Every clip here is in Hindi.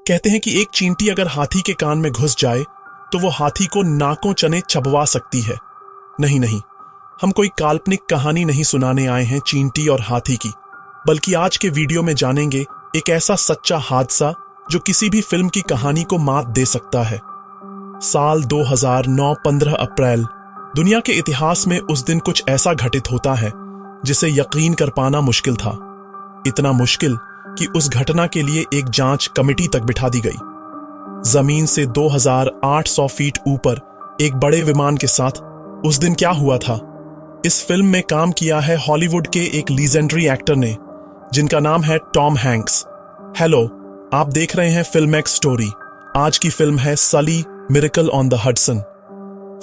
कहते हैं कि एक चींटी अगर हाथी के कान में घुस जाए तो वो हाथी को नाकों चने चबवा सकती है। नहीं नहीं, हम कोई काल्पनिक कहानी नहीं सुनाने आए हैं चींटी और हाथी की, बल्कि आज के वीडियो में जानेंगे एक ऐसा सच्चा हादसा जो किसी भी फिल्म की कहानी को मात दे सकता है। साल 2009 15 अप्रैल, दुनिया के इतिहास में उस दिन कुछ ऐसा घटित होता है जिसे यकीन कर पाना मुश्किल था। इतना मुश्किल कि उस घटना के लिए एक जांच कमेटी तक बिठा दी गई। जमीन से 2800 फीट ऊपर एक बड़े विमान के साथ उस दिन क्या हुआ था? इस फिल्म में काम किया है हॉलीवुड के एक लीजेंडरी एक्टर ने, जिनका नाम है टॉम हैंक्स। हेलो, आप देख रहे हैं फिल्म एक्स स्टोरी। आज की फिल्म है सली, miracle on the Hudson.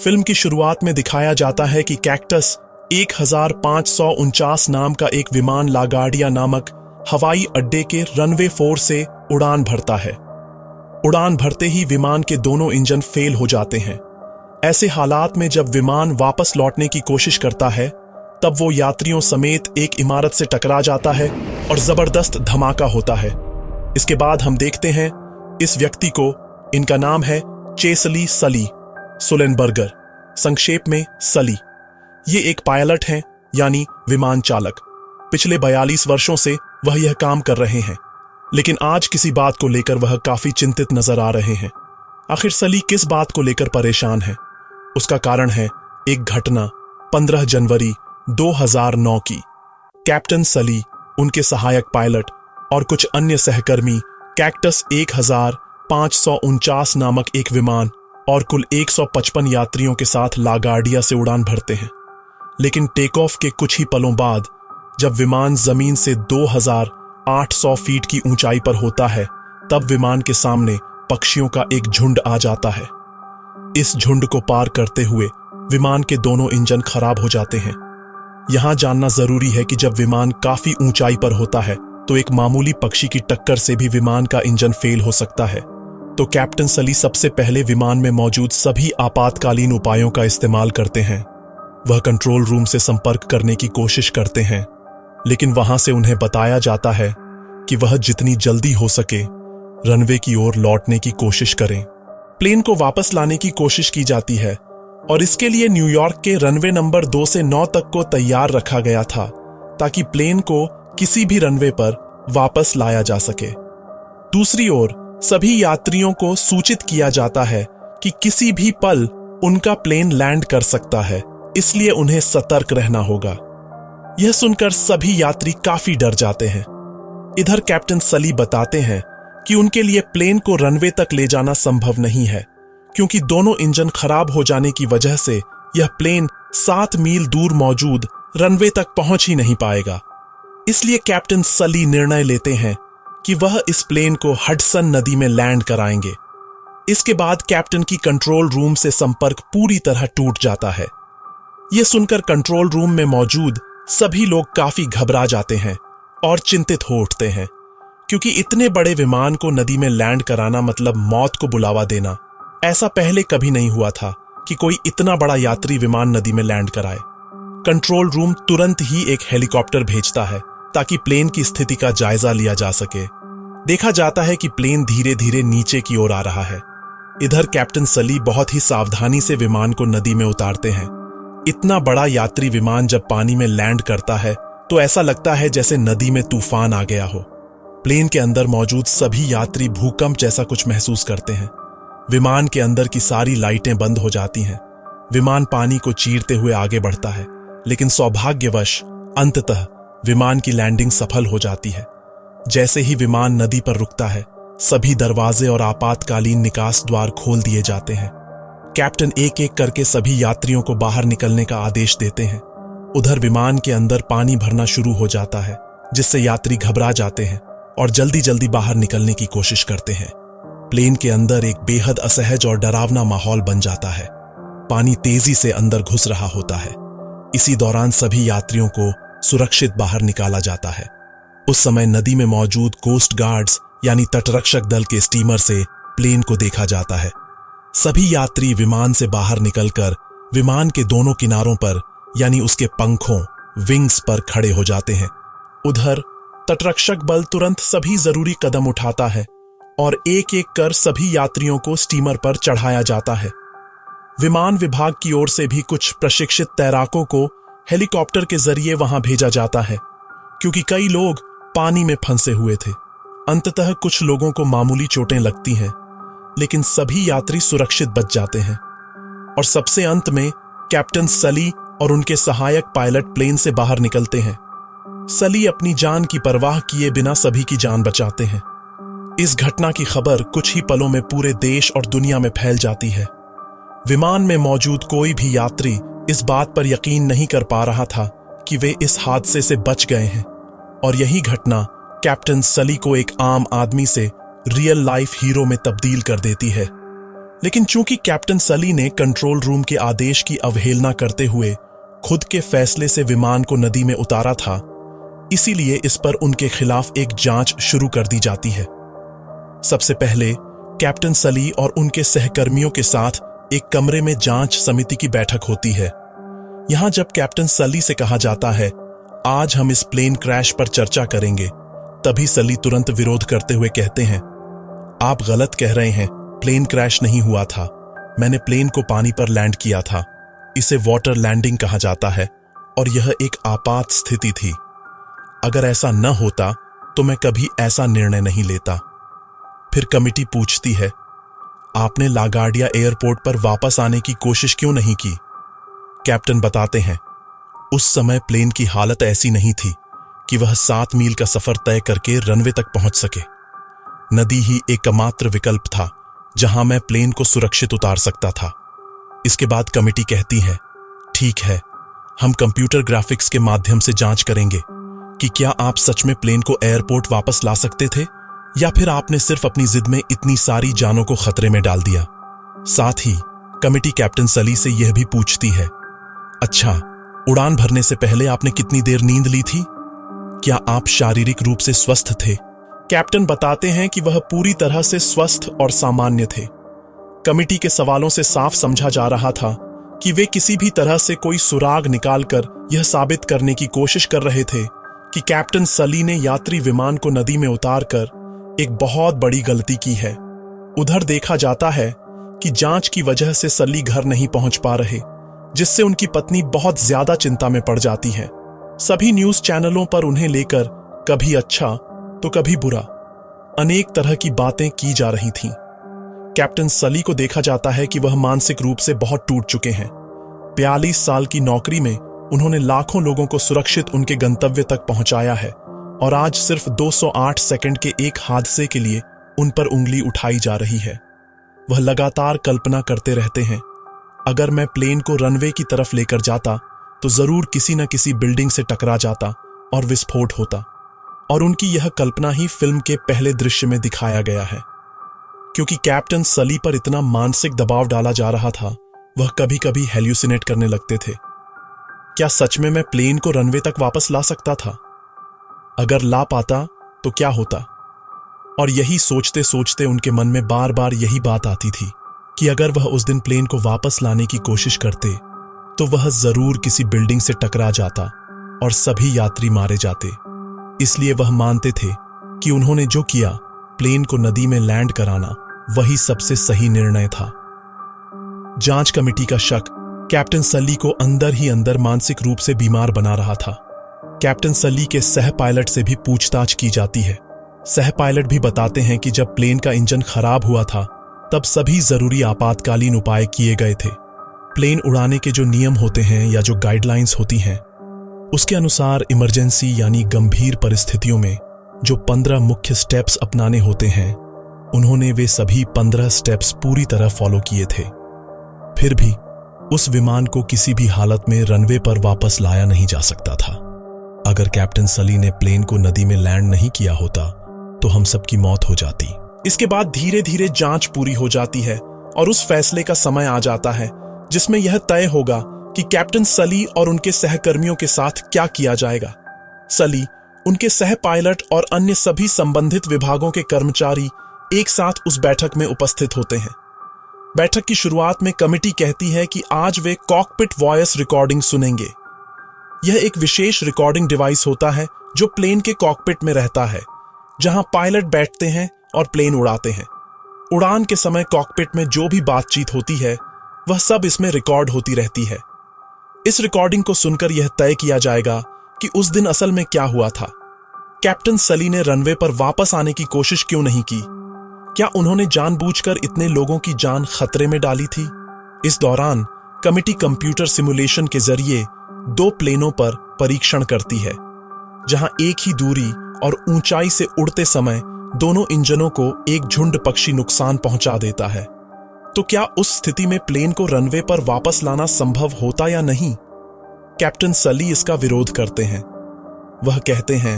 Film की शुरुआत में दिखाया जाता है कि कैक्टस 1549 नाम का एक विमान लागार्डिया नामक हवाई अड्डे के रनवे 4 से उड़ान भरता है। उड़ान भरते ही विमान के दोनों इंजन फेल हो जाते हैं। ऐसे हालात में जब विमान वापस लौटने की कोशिश करता है, तब वो यात्रियों समेत एक इमारत से टकरा जाता है और जबरदस्त धमाका होता है। इसके बाद हम देखते हैं इस व्यक्ति को, इनका नाम है चेसली सली सुलेनबर्गर, संक्षेप में सली। ये एक पायलट हैं, यानी विमान चालक। पिछले 42 वर्षों से वह यह काम कर रहे हैं, लेकिन आज किसी बात को लेकर वह काफी चिंतित नजर आ रहे हैं। आखिर सली किस बात को लेकर परेशान है? उसका कारण है एक घटना 15 जनवरी 2009 की। कैप्टन सली, उनके सहायक पायलट और कुछ अन्य सहकर्मी कैक्टस 1549 नामक एक विमान और कुल 155 यात्रियों के साथ लागार्डिया से उड़ान भरते हैं। लेकिन टेक ऑफ के कुछ ही पलों बाद जब विमान जमीन से 2800 फीट की ऊंचाई पर होता है, तब विमान के सामने पक्षियों का एक झुंड आ जाता है। इस झुंड को पार करते हुए विमान के दोनों इंजन खराब हो जाते हैं। यहां जानना जरूरी है कि जब विमान काफी ऊंचाई पर होता है तो एक मामूली पक्षी की टक्कर से भी विमान का इंजन फेल हो सकता है। तो कैप्टन सली सबसे पहले विमान में मौजूद सभी आपातकालीन उपायों का इस्तेमाल करते हैं। वह कंट्रोल रूम से संपर्क करने की कोशिश करते हैं, लेकिन वहां से उन्हें बताया जाता है कि वह जितनी जल्दी हो सके रनवे की ओर लौटने की कोशिश करें। प्लेन को वापस लाने की कोशिश की जाती है और इसके लिए न्यूयॉर्क के रनवे नंबर 2 से 9 तक को तैयार रखा गया था, ताकि प्लेन को किसी भी रनवे पर वापस लाया जा सके। दूसरी ओर सभी यात्रियों को सूचित किया जाता है कि किसी भी पल उनका प्लेन लैंड कर सकता है, इसलिए उन्हें सतर्क रहना होगा। यह सुनकर सभी यात्री काफी डर जाते हैं। इधर कैप्टन सली बताते हैं कि उनके लिए प्लेन को रनवे तक ले जाना संभव नहीं है, क्योंकि दोनों इंजन खराब हो जाने की वजह से यह प्लेन 7 मील दूर मौजूद रनवे तक पहुंच ही नहीं पाएगा। इसलिए कैप्टन सली निर्णय लेते हैं कि वह इस प्लेन को हडसन नदी में लैंड कराएंगे। इसके बाद कैप्टन की कंट्रोल रूम से संपर्क पूरी तरह टूट जाता है। यह सुनकर कंट्रोल रूम में मौजूद सभी लोग काफी घबरा जाते हैं और चिंतित हो उठते हैं, क्योंकि इतने बड़े विमान को नदी में लैंड कराना मतलब मौत को बुलावा देना। ऐसा पहले कभी नहीं हुआ था कि कोई इतना बड़ा यात्री विमान नदी में लैंड कराए। कंट्रोल रूम तुरंत ही एक हेलीकॉप्टर भेजता है ताकि प्लेन की स्थिति का जायजा लिया जा सके। देखा जाता है कि प्लेन धीरे धीरे नीचे की ओर आ रहा है। इधर कैप्टन सली बहुत ही सावधानी से विमान को नदी में उतारते हैं। इतना बड़ा यात्री विमान जब पानी में लैंड करता है तो ऐसा लगता है जैसे नदी में तूफान आ गया हो। प्लेन के अंदर मौजूद सभी यात्री भूकंप जैसा कुछ महसूस करते हैं। विमान के अंदर की सारी लाइटें बंद हो जाती हैं। विमान पानी को चीरते हुए आगे बढ़ता है, लेकिन सौभाग्यवश अंततः विमान की लैंडिंग सफल हो जाती है। जैसे ही विमान नदी पर रुकता है, सभी दरवाजे और आपातकालीन निकास द्वार खोल दिए जाते हैं। कैप्टन एक एक करके सभी यात्रियों को बाहर निकलने का आदेश देते हैं। उधर विमान के अंदर पानी भरना शुरू हो जाता है, जिससे यात्री घबरा जाते हैं और जल्दी जल्दी बाहर निकलने की कोशिश करते हैं। प्लेन के अंदर एक बेहद असहज और डरावना माहौल बन जाता है। पानी तेजी से अंदर घुस रहा होता है। इसी दौरान सभी यात्रियों को सुरक्षित बाहर निकाला जाता है। उस समय नदी में मौजूद कोस्ट गार्ड्स यानी तटरक्षक दल के स्टीमर से प्लेन को देखा जाता है। सभी यात्री विमान से बाहर निकलकर विमान के दोनों किनारों पर यानी उसके पंखों विंग्स पर खड़े हो जाते हैं। उधर तटरक्षक बल तुरंत सभी जरूरी कदम उठाता है और एक एक कर सभी यात्रियों को स्टीमर पर चढ़ाया जाता है। विमान विभाग की ओर से भी कुछ प्रशिक्षित तैराकों को हेलीकॉप्टर के जरिए वहां भेजा जाता है, क्योंकि कई लोग पानी में फंसे हुए थे। अंततः कुछ लोगों को मामूली चोटें लगती हैं, लेकिन सभी यात्री सुरक्षित बच जाते हैं। और सबसे अंत में कैप्टन सली और उनके सहायक पायलट प्लेन से बाहर निकलते हैं। सली अपनी जान की परवाह किए बिना सभी की जान बचाते हैं। इस घटना की खबर कुछ ही पलों में पूरे देश और दुनिया में फैल जाती है। विमान में मौजूद कोई भी यात्री इस बात पर यकीन नहीं कर पा रहा था कि वे इस हादसे से बच गए हैं, और यही घटना कैप्टन सली को एक आम आदमी से रियल लाइफ हीरो में तब्दील कर देती है। लेकिन चूंकि कैप्टन सली ने कंट्रोल रूम के आदेश की अवहेलना करते हुए खुद के फैसले से विमान को नदी में उतारा था, इसीलिए इस पर उनके खिलाफ एक जांच शुरू कर दी जाती है। सबसे पहले कैप्टन सली और उनके सहकर्मियों के साथ एक कमरे में जांच समिति की बैठक होती है। यहां जब कैप्टन सली से कहा जाता है, आज हम इस प्लेन क्रैश पर चर्चा करेंगे, तभी सली तुरंत विरोध करते हुए कहते हैं, आप गलत कह रहे हैं, प्लेन क्रैश नहीं हुआ था। मैंने प्लेन को पानी पर लैंड किया था। इसे वाटर लैंडिंग कहा जाता है और यह एक आपात स्थिति थी। अगर ऐसा न होता तो मैं कभी ऐसा निर्णय नहीं लेता। फिर कमिटी पूछती है, आपने लागार्डिया एयरपोर्ट पर वापस आने की कोशिश क्यों नहीं की? कैप्टन बताते हैं, उस समय प्लेन की हालत ऐसी नहीं थी कि वह 7 मील का सफर तय करके रनवे तक पहुंच सके। नदी ही एकमात्र विकल्प था जहां मैं प्लेन को सुरक्षित उतार सकता था। इसके बाद कमिटी कहती है, ठीक है, हम कंप्यूटर ग्राफिक्स के माध्यम से जांच करेंगे कि क्या आप सच में प्लेन को एयरपोर्ट वापस ला सकते थे, या फिर आपने सिर्फ अपनी जिद में इतनी सारी जानों को खतरे में डाल दिया। साथ ही कमिटी कैप्टन सली से यह भी पूछती है, अच्छा, उड़ान भरने से पहले आपने कितनी देर नींद ली थी? क्या आप शारीरिक रूप से स्वस्थ थे? कैप्टन बताते हैं कि वह पूरी तरह से स्वस्थ और सामान्य थे। कमिटी के सवालों से साफ समझा जा रहा था कि वे किसी भी तरह से कोई सुराग निकालकर यह साबित करने की कोशिश कर रहे थे कि कैप्टन सली ने यात्री विमान को नदी में उतारकर एक बहुत बड़ी गलती की है। उधर देखा जाता है कि जांच की वजह से सली घर नहीं पहुंच पा रहे, जिससे उनकी पत्नी बहुत ज्यादा चिंता में पड़ जाती है। सभी न्यूज चैनलों पर उन्हें लेकर कभी अच्छा तो कभी बुरा अनेक तरह की बातें की जा रही थीं। कैप्टन सली को देखा जाता है कि वह मानसिक रूप से बहुत टूट चुके हैं। 42 साल की नौकरी में उन्होंने लाखों लोगों को सुरक्षित उनके गंतव्य तक पहुंचाया है, और आज सिर्फ 208 सेकंड के एक हादसे के लिए उन पर उंगली उठाई जा रही है। वह लगातार कल्पना करते रहते हैं, अगर मैं प्लेन को रनवे की तरफ लेकर जाता तो जरूर किसी न किसी बिल्डिंग से टकरा जाता और विस्फोट होता। और उनकी यह कल्पना ही फिल्म के पहले दृश्य में दिखाया गया है। क्योंकि कैप्टन सली पर इतना मानसिक दबाव डाला जा रहा था, वह कभी कभी हेल्यूसिनेट करने लगते थे। क्या सच में मैं प्लेन को रनवे तक वापस ला सकता था? अगर ला पाता तो क्या होता? और यही सोचते सोचते उनके मन में बार बार यही बात आती थी कि अगर वह उस दिन प्लेन को वापस लाने की कोशिश करते तो वह जरूर किसी बिल्डिंग से टकरा जाता और सभी यात्री मारे जाते। इसलिए वह मानते थे कि उन्होंने जो किया, प्लेन को नदी में लैंड कराना, वही सबसे सही निर्णय था। जांच कमेटी का शक कैप्टन सली को अंदर ही अंदर मानसिक रूप से बीमार बना रहा था। कैप्टन सली के सह पायलट से भी पूछताछ की जाती है। सह पायलट भी बताते हैं कि जब प्लेन का इंजन खराब हुआ था, तब सभी जरूरी आपातकालीन उपाय किए गए थे। प्लेन उड़ाने के जो नियम होते हैं या जो गाइडलाइंस होती हैं, उसके अनुसार इमरजेंसी यानी गंभीर परिस्थितियों में जो 15 मुख्य स्टेप्स अपनाने होते हैं, उन्होंने वे सभी 15 स्टेप्स पूरी तरह फॉलो किए थे। फिर भी उस विमान को किसी भी हालत में रनवे पर वापस लाया नहीं जा सकता था। अगर कैप्टन सली ने प्लेन को नदी में लैंड नहीं किया होता तो हम सबकी मौत हो जाती। इसके बाद धीरे धीरे जांच पूरी हो जाती है और उस फैसले का समय आ जाता है जिसमें यह तय होगा कि कैप्टन सली और उनके सहकर्मियों के साथ क्या किया जाएगा। सली, उनके सह पायलट और अन्य सभी संबंधित विभागों के कर्मचारी एक साथ उस बैठक में उपस्थित होते हैं। बैठक की शुरुआत में कमेटी कहती है कि आज वे कॉकपिट वॉइस रिकॉर्डिंग सुनेंगे। यह एक विशेष रिकॉर्डिंग डिवाइस होता है जो प्लेन के कॉकपिट में रहता है, जहां पायलट बैठते हैं और प्लेन उड़ाते हैं। उड़ान के समय कॉकपिट में जो भी बातचीत होती है वह सब इसमें रिकॉर्ड होती रहती है। इस रिकॉर्डिंग को सुनकर यह तय किया जाएगा कि उस दिन असल में क्या हुआ था। कैप्टन सली ने रनवे पर वापस आने की कोशिश क्यों नहीं की? क्या उन्होंने जानबूझकर इतने लोगों की जान खतरे में डाली थी? इस दौरान कमिटी कंप्यूटर सिमुलेशन के जरिए 2 प्लेनों पर परीक्षण करती है, जहां एक ही दूरी और ऊंचाई से उड़ते समय दोनों इंजनों को एक झुंड पक्षी नुकसान पहुंचा देता है। तो क्या उस स्थिति में प्लेन को रनवे पर वापस लाना संभव होता या नहीं? कैप्टन सली इसका विरोध करते हैं। वह कहते हैं,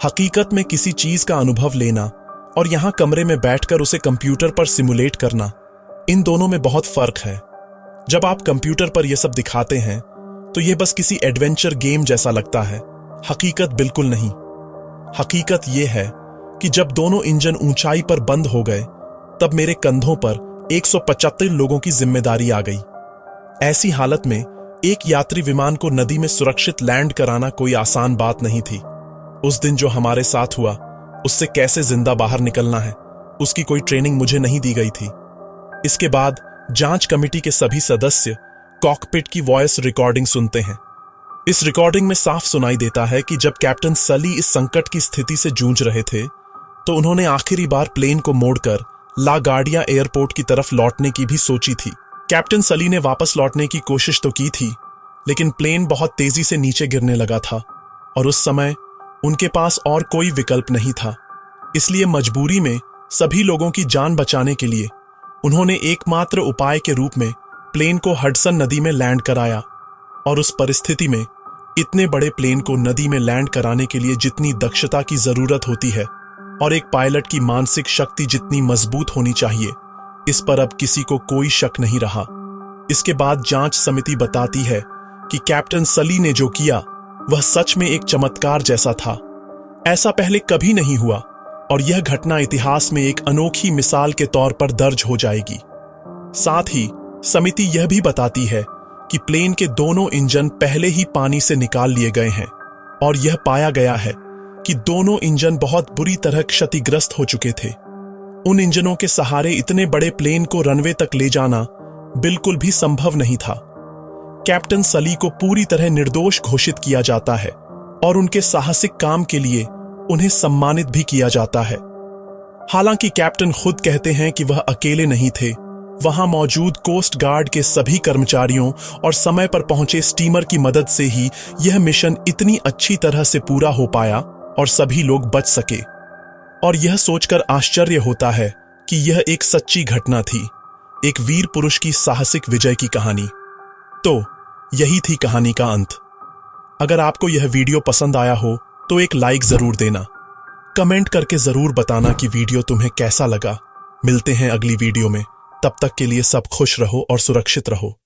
हकीकत में किसी चीज का अनुभव लेना और यहां कमरे में बैठकर उसे कंप्यूटर पर सिमुलेट करना, इन दोनों में बहुत फर्क है। जब आप कंप्यूटर पर यह सब दिखाते हैं तो यह बस किसी एडवेंचर गेम जैसा लगता है, हकीकत बिल्कुल नहीं। हकीकत यह है कि जब दोनों इंजन ऊंचाई पर बंद हो गए तब मेरे कंधों पर 175 लोगों की जिम्मेदारी आ गई। ऐसी हालत में एक यात्री विमान को नदी में सुरक्षित लैंड कराना कोई आसान बात नहीं थी। उस दिन जो हमारे साथ हुआ उससे कैसे जिंदा बाहर निकलना है, उसकी कोई ट्रेनिंग मुझे नहीं दी गई थी। इसके बाद जांच कमेटी के सभी सदस्य कॉकपिट की वॉइस रिकॉर्डिंग सुनते हैं। इस रिकॉर्डिंग में साफ सुनाई देता है कि जब कैप्टन सली इस संकट की स्थिति से जूझ रहे थे तो उन्होंने आखिरी बार प्लेन को मोड़कर लागार्डिया एयरपोर्ट की तरफ लौटने की भी सोची थी। कैप्टन सली ने वापस लौटने की कोशिश तो की थी, लेकिन प्लेन बहुत तेजी से नीचे गिरने लगा था और उस समय उनके पास और कोई विकल्प नहीं था। इसलिए मजबूरी में सभी लोगों की जान बचाने के लिए उन्होंने एकमात्र उपाय के रूप में प्लेन को हडसन नदी में लैंड कराया। और उस परिस्थिति में इतने बड़े प्लेन को नदी में लैंड कराने के लिए जितनी दक्षता की जरूरत होती है और एक पायलट की मानसिक शक्ति जितनी मजबूत होनी चाहिए, इस पर अब किसी को कोई शक नहीं रहा। इसके बाद जांच समिति बताती है कि कैप्टन सली ने जो किया वह सच में एक चमत्कार जैसा था। ऐसा पहले कभी नहीं हुआ और यह घटना इतिहास में एक अनोखी मिसाल के तौर पर दर्ज हो जाएगी। साथ ही समिति यह भी बताती है कि प्लेन के दोनों इंजन पहले ही पानी से निकाल लिए गए हैं और यह पाया गया है कि दोनों इंजन बहुत बुरी तरह क्षतिग्रस्त हो चुके थे। उन इंजनों के सहारे इतने बड़े प्लेन को रनवे तक ले जाना बिल्कुल भी संभव नहीं था। कैप्टन सली को पूरी तरह निर्दोष घोषित किया जाता है और उनके साहसिक काम के लिए उन्हें सम्मानित भी किया जाता है। हालांकि कैप्टन खुद कहते हैं कि वह अकेले नहीं थे। वहां मौजूद कोस्ट गार्ड के सभी कर्मचारियों और समय पर पहुंचे स्टीमर की मदद से ही यह मिशन इतनी अच्छी तरह से पूरा हो पाया और सभी लोग बच सके। और यह सोचकर आश्चर्य होता है कि यह एक सच्ची घटना थी, एक वीर पुरुष की साहसिक विजय की कहानी। तो यही थी कहानी का अंत। अगर आपको यह वीडियो पसंद आया हो तो एक लाइक जरूर देना। कमेंट करके जरूर बताना कि वीडियो तुम्हें कैसा लगा। मिलते हैं अगली वीडियो में, तब तक के लिए सब खुश रहो और सुरक्षित रहो।